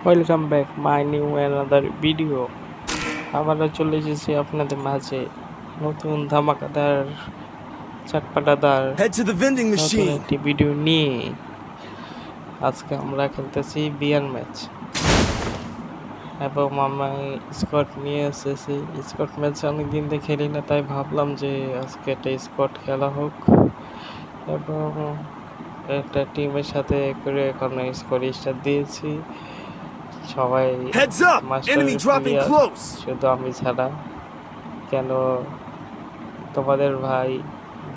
Welcome back my new another video. আবারও চলে এসেছি আপনাদের মাঝে নতুন ধামাকাদার চটপাটাদার নতুন একটি ভিডিও নিয়ে। আজকে আমরা খেলতেছি বিয়ার ম্যাচ এবং আমরা স্কোয়াড নিয়ে এসেছি। স্কোয়াড ম্যাচ অনেকদিন থেকে খেলি না, তাই ভাবলাম যে আজকে একটা স্কোয়াড খেলা হোক এবং একটা টিমের সাথে করে এখন স্কোয়াড স্টার্ট দিয়েছি। সবাই মাস্টার প্লেয়ার, শুধু আমি ছাড়া। কেন তোমাদের ভাই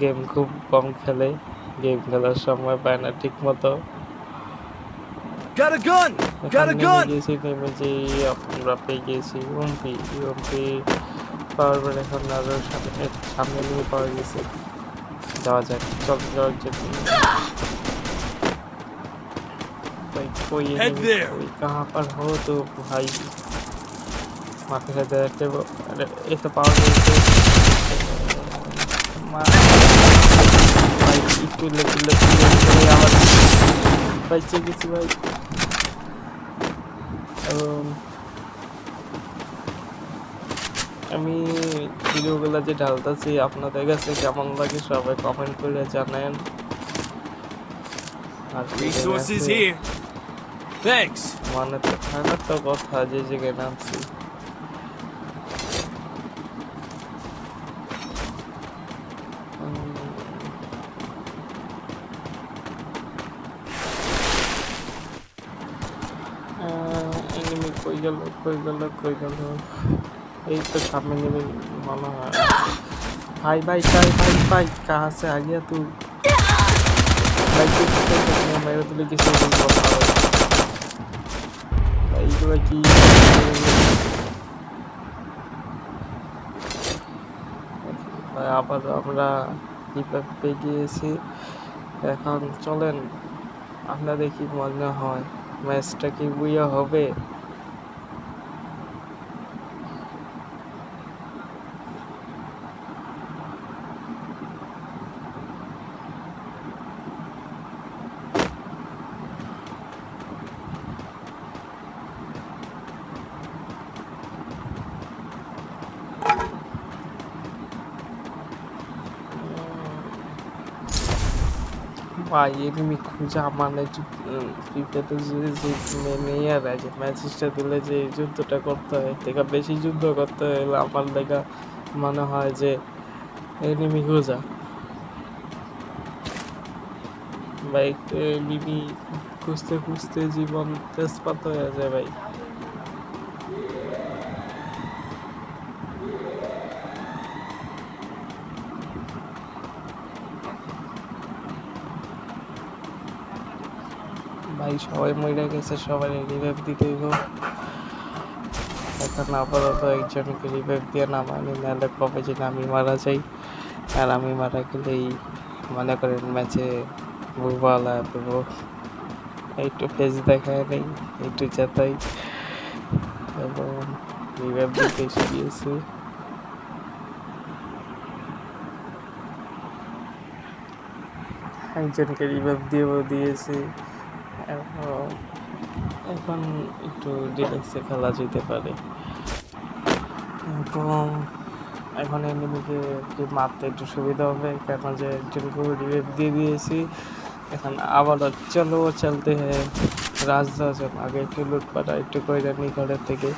গেম খুব কম খেলে, গেম খেলার সময় পায় না ঠিক মতো। নেমে যে আমরা পেয়ে গেছি ইউএমপি পাওয়ার পর এখন আরো সামনে নিয়ে পাওয়া গেছে। যাওয়া যাক, চল যাওয়ার জন্য। कोई कहाँ पर हो तो भाई माफी का देखते वो। अरे एक पावर भाई একটু লেগে আবার পাইছে কিছু ভাই। এবং আমি ভিডিওগুলো যে ঢালতেছি আপনাদের কাছে কেমন লাগে সবাই কমেন্ট করে জানেন। আর মানে তো থাকার তো কথা, যে জায়গায় নামছি। এনিমি কই গেল এই তো সামনে নেমে মনে হয়। भाई भाई भाई भाई भाई कहाँ से आ गया तू भाई? मेरे तो लेके से भाई तो की ভাই আবার আমরা রিপ্যাক পেয়ে গিয়েছি। এখন চলেন আমরা দেখি মনে হয় ম্যাচটা কি বুইয়া হবে। ভাই এনিমি খুঁজে মানে ফ্রিতে যে মেয়েরা যে ম্যাচটা দিলে যে যুদ্ধটা করতে হয় থেকে বেশি যুদ্ধ করতে হলে আমার লেখা মনে হয় যে এনিমি খোঁজা। ভাই এনিমি খুঁজতে খুঁজতে জীবন তেজপাত হয়ে যায় ভাই। ভাই সবাই মরে গেছে, সবাই রিভাইভ দিতে গো। এখন আপাতত একজনকে রিভাইভ দিয়ে নামানি, নাহলে কবে যে আমি মারা যাই। আর আমি মারা গেলেই মনে করেন ম্যাচে ভুলভাল দেবো। একটু ফেস দেখায় নেই, একটু যাতাই এবং রিভাইভ দিতে এসে গিয়েছে। একজনকে রিভাইভ দিয়েছি। এখন একটু রিল্যাক্সে খেলা যেতে পারে এবং এখন এনিমিকে মারতে একটু সুবিধা হবে, কেন যে একজনকে রিভাইভ দিয়ে দিয়েছি। এখন আবার চলতে হ্যাঁ রাজধাজন আগে একটু লুটপাটা একটু কইরা নি ঘরের থেকে।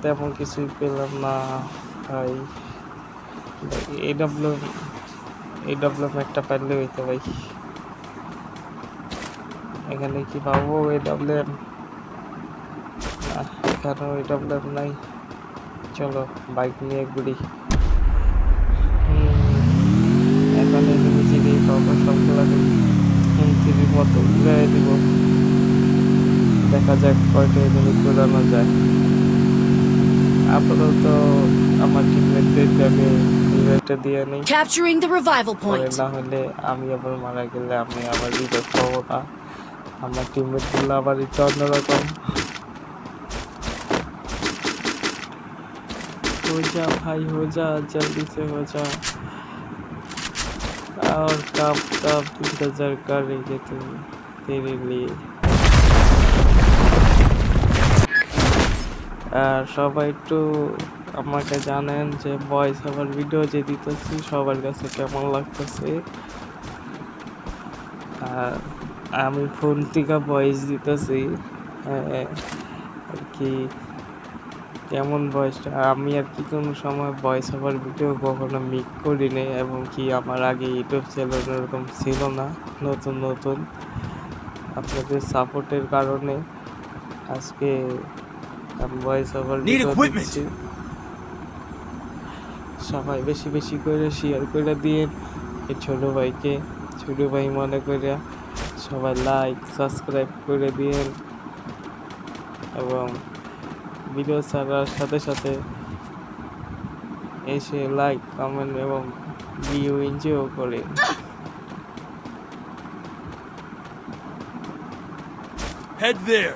তেমন কিছুই পেলাম না ভাই। এডব্লিউএম একটা পাইলে হইতো ভাই। এখানে কি পাবো এডব্লিউএম? এখানেও এডব্লিউএম নাই। চলো বাইক নিয়ে ঘুরি। এখন এনিমি যেই পাবো সবগুলোকে হিমতির মতো উড়াই দিব। দেখা যাক কয়টা এনিমি উড়ানো যায়। আপাতত আমার টিমমেটদেরকে আমি রিভাইভটা দিয়ে নেই, না হলে আমি আবার মারা গেলে আমি আবার রিভাইভ পাবো না। আমার টিমমেটগুলো আবার একটু অন্যরকম। हो जा भाई हो जा, जल्दी से हो जा। और कब इंतजार कर रही है तुम तेरे लिए। আর সবাই একটু আমাকে জানেন যে ভয়েস ওভার ভিডিও যে দিতেছি সবার কাছে কেমন লাগতেছে। আর আমি ফোন থেকে ভয়েস দিতেছি আর কি কেমন ভয়েসটা আমি আর কি কোনো সময় ভয়েস ওভার ভিডিও কখনো মেক করিনি, এবং কি আমার আগে ইউটিউব চ্যানেল এরকম ছিল না। নতুন নতুন আপনাদের সাপোর্টের কারণে আজকে আমি ভয়েস ওভার ভিডিও দিচ্ছি। সবাই বেশি বেশি করে শেয়ার করে দিয়ে এই ছোট ভাই মনে করে সবাই লাইক সাবস্ক্রাইব করে দিন, এবং ভিডিও ছাড়ার সাথে সাথে এসে লাইক কমেন্ট এবং ভিউ এনজয় করে। Head there.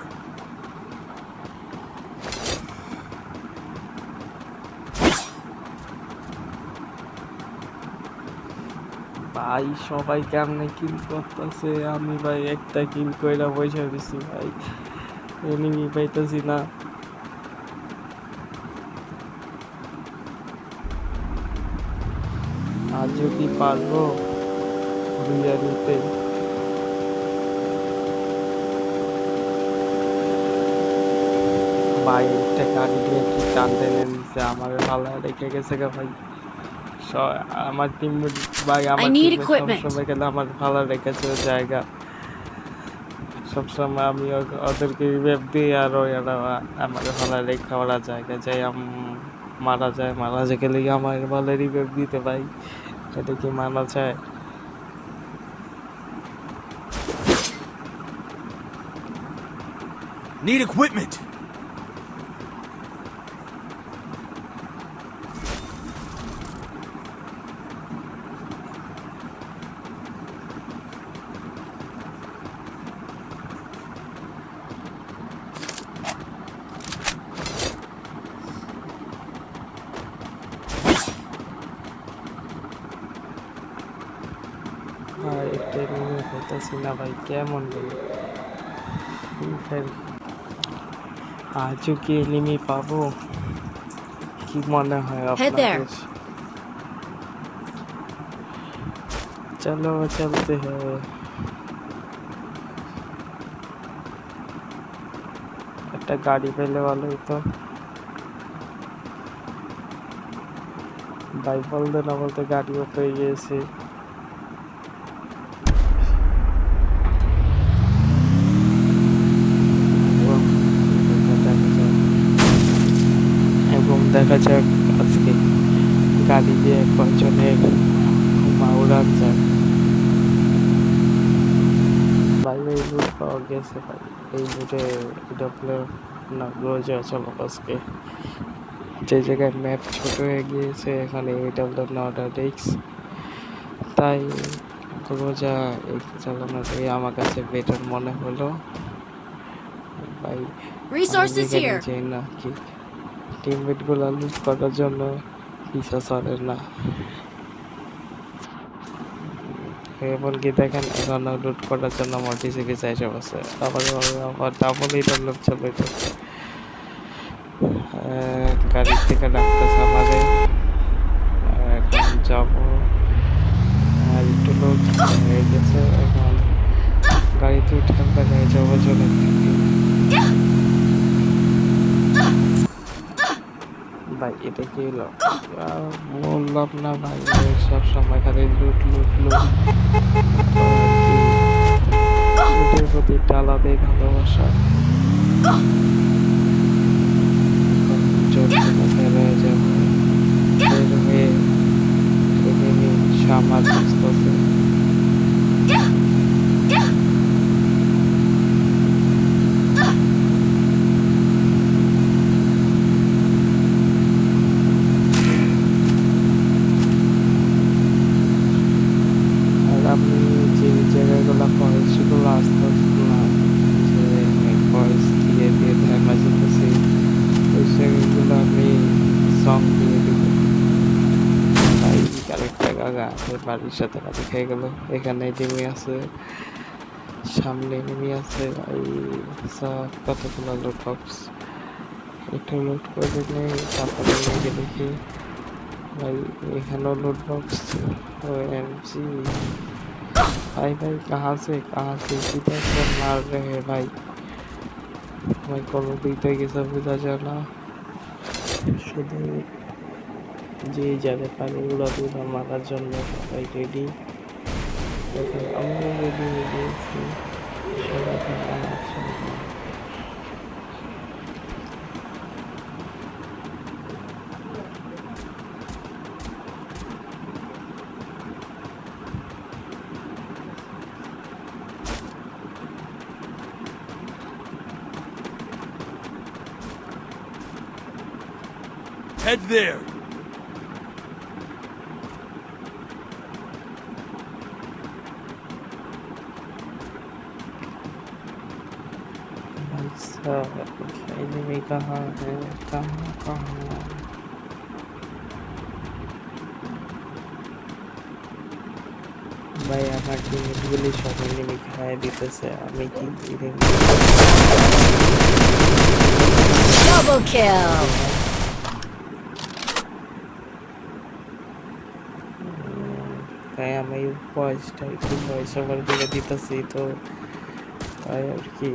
ভাই সবাই কেমনে কিল করতেছে, আমি ভাই একটা কিল কইরা বসে দিছি ভাই, এনিমি পাইতেছি না। আর যদি পারবো দুইয়া নিতে। ভাই একটা গাড়ি দিয়ে কি টানতে নিচ্ছে, আমার ভালো রেখে গেছে গা ভাই। আমার টিম ভাই আমার সবসময় গেলে আমার ভালো রেখেছে ওই জায়গা, সবসময় আমি ওদেরকে রিভাইভ দিই, আর ওরা আমার ভালো রেখা ওরা জায়গা যাই মারা যায় গেলে আমার ভালো রিভাইভ দিতে ভাই, এটা কি মানা যায়? Need equipment. ভাই ট্রেনিংয়ে করতেছি না ভাই, কেমন আজও কি এনিমি পাবো কি মনে হয় আপনাদের? চলো চলতে হবে। একটা গাড়ি পেলে ভালো হতো ভাই, বলতে না বলতে গাড়িও পেয়ে গিয়েছি। এবং দেখা যাক আজকে গাড়ি দিয়ে কয়জনের মাউরান যায়। ভাই এই লুট পাওয়া গেছে ভাই, এই লুটে না রোজ চলো আজকে যে জায়গায় ম্যাপ ছোট হয়ে গিয়েছে এখানে নট রিস্ক, তাই রোজা এই চালানোটাই আমার কাছে বেটার মনে হলো ভাই। চাই না কি টিমমেট গুলা লুট করার জন্য পিছা চলে না, এমনকি দেখেন এখনো লুট করার জন্য আমার ডিসিপি চাইছে বসে, আবার ডাবল ইটার লোক চলে যাচ্ছে। গাড়ির থেকে ডাকতেছে আমাদের, এখন যাবো। আর একটু লোক হয়ে গেছে, এখন গাড়িতে উঠে আমরা নিয়ে যাবো জলের থেকে। ভাই এটা কি হলো, বললাম না ভাই সব সময় খালি লুট লুট লুট, লুটের প্রতি একটা আলাদাই ভালোবাসা। বেরোয় যাবো, বের হয়ে সামাজ আসতেছে। আমি যে জায়গাগুলো ফরেস্টগুলো আসতেছিলাম, যে ফরেস্ট দিয়ে দিয়ে ধ্যামা যেতেছি, ওই জায়গাগুলো আমি সং দিয়ে দিব। তাই আরেকটা গাগা বাড়ির সাথে বাড়ি খেয়ে গেল। এখানে এনিমি আছে, সামনে এনিমি আছে, এই সব কতগুলো লুট বক্স, একটু লুট করে নেই, তারপরে লেগে দেখি भाई एखाने लूट बॉक्स ओएमजी भाई भाई कहाँ से किधर से मार रहे हैं भाई भाई कोनो দিতে গেছে বোঝা যায় না শুধু যে যাদের পারে উড়া দুরা মারার জন্য সবাই রেডি আমরা রেডি হয়ে গেছি সবাই মারার জন্য Head there. भाई साहब एनिमी कहाँ है कहाँ ভাই আমার টিমগুলি সব এনিমি খায় দিতেছে আমি কি Double kill! তাই আমি ভয়েসটা একটু ভয়েস ওভার করে দিতেছি তো তাই আর কি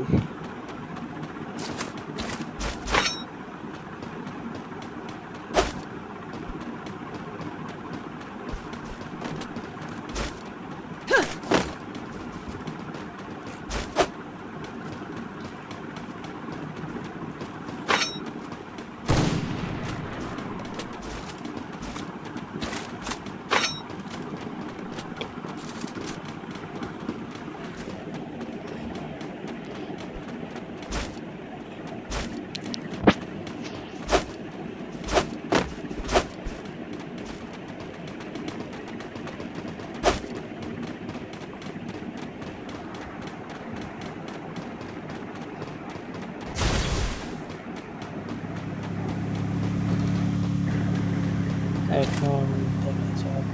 এখন দেখা যাক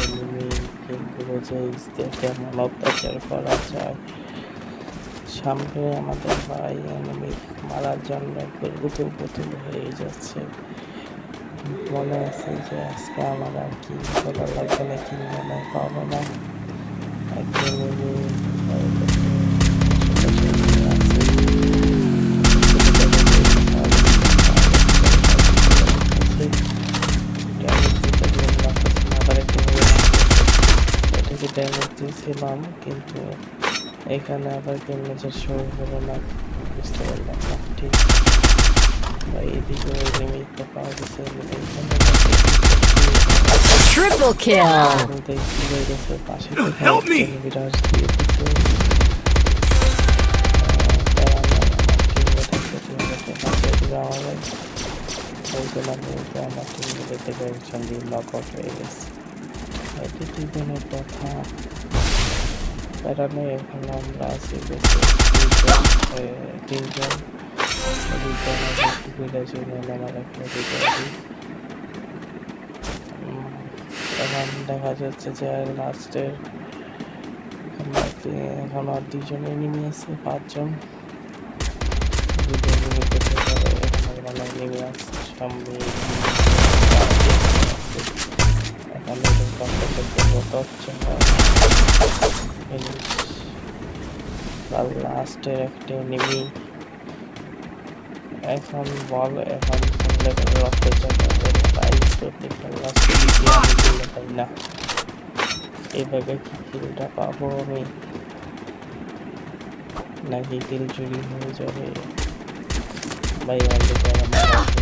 এনিমি কিগুলো যে কেমন অত্যাচার করা যায় সামনে আমাদের ভাই এনিমি মারার জন্য পুতুল পুতুল হয়ে যাচ্ছে মনে আছে যে আজকে আমার আর কি করা লাগবে না কি মনে পাবো না একদিন ড্যামেজ দিয়েছিলাম কিন্তু এখানে আবার ড্যামেজের শো হলো না বুঝতে পারলাম না ঠিক ভাই এদিকে লিমিটটা পাওয়া গেছে Triple kill! দেখি হয়ে গেছে পাশে Help me! বিরাজ দিয়ে দিতে আমার টিমগুলো থেকে একজন দিয়ে লক আউট হয়ে গেছে এটি জীবনের কথা প্যারানো এখন আমরা আছি বেশি তিনজন আমার একটা এখন দেখা যাচ্ছে যে লাস্টের এখন আর দুজন এনিমি আছে পাঁচজন দুজন এনিমি করতে পারে এখন এনিমি আছে সামনে এখন লাস্টের একটা এনিমি এখন বল এখন রক্ত পাই না এভাবে কি কিলটা পাবো আমি নাকি কিল চুরি হয়ে যাবে ভাই অলরেডি আমার